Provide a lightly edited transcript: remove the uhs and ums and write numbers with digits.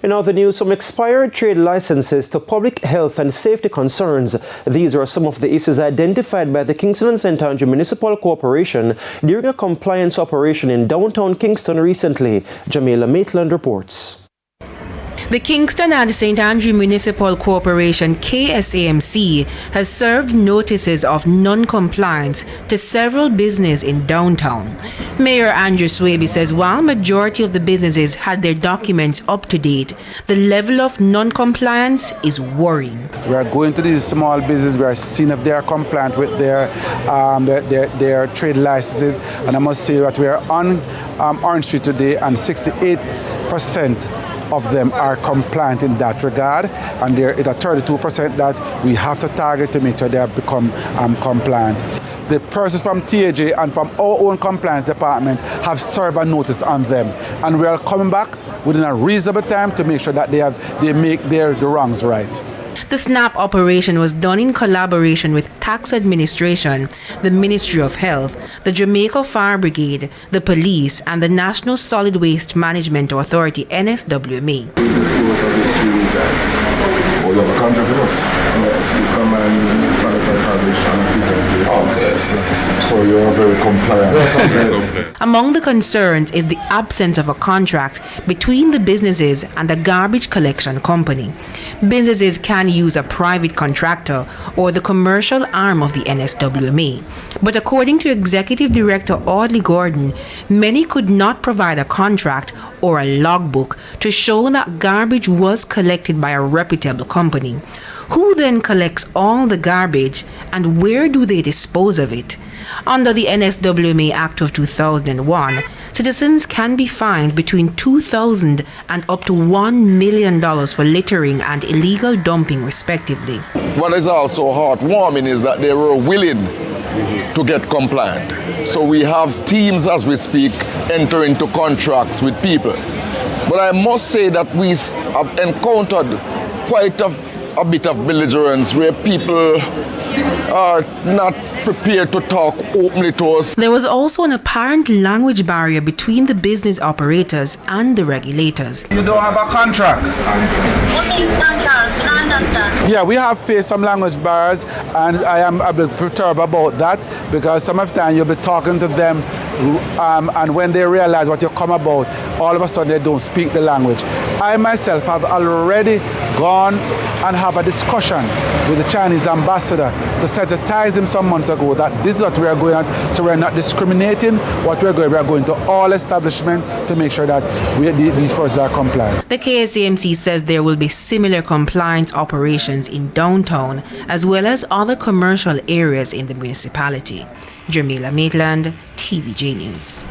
In other news, from expired trade licenses to public health and safety concerns, these are some of the issues identified by the Kingston and St. Andrew Municipal Corporation during a compliance operation in downtown Kingston recently. Jamaica Maitland reports. The Kingston and St. Andrew Municipal Corporation KSAMC has served notices of non-compliance to several businesses in downtown. Mayor Andrew Swaby says while majority of the businesses had their documents up to date, the level of non-compliance is worrying. We are going to these small businesses, we are seeing if they are compliant with their trade licenses, and I must say that we are on Orange Street today and 68% of them are compliant in that regard, and there is a 32% that we have to target to make sure they have become compliant. The persons from TVJ and from our own compliance department have served a notice on them, and we are coming back within a reasonable time to make sure that they make the wrongs right. The SNAP operation was done in collaboration with Tax Administration, the Ministry of Health, the Jamaica Fire Brigade, the police, and the National Solid Waste Management Authority, NSWMA. So you are very compliant. Among the concerns is the absence of a contract between the businesses and the garbage collection company. Businesses can use a private contractor or the commercial arm of the NSWMA. But according to Executive Director Audley Gordon, many could not provide a contract or a logbook to show that garbage was collected by a reputable company. Who then collects all the garbage and where do they dispose of it? Under the NSWMA Act of 2001, citizens can be fined between $2,000 and up to $1 million for littering and illegal dumping, respectively. What is also heartwarming is that they were willing to get compliant. So we have teams as we speak enter into contracts with people. But I must say that we have encountered quite a bit of belligerence where people are not prepared to talk openly to us. There was also an apparent language barrier between the business operators and the regulators. You don't have a contract? Yeah, we have faced some language barriers, and I am a bit perturbed about that because some of the time you'll be talking to them and when they realize what you come about, all of a sudden they don't speak the language. I myself have already gone and have a discussion with the Chinese ambassador to sensitize him some months ago that this is what we are going at, so we are not discriminating what we are going to all establishments to make sure that these persons are compliant. The KSAMC says there will be similar compliance operations in downtown as well as other commercial areas in the municipality. Jamaica Maitland, TVJ News.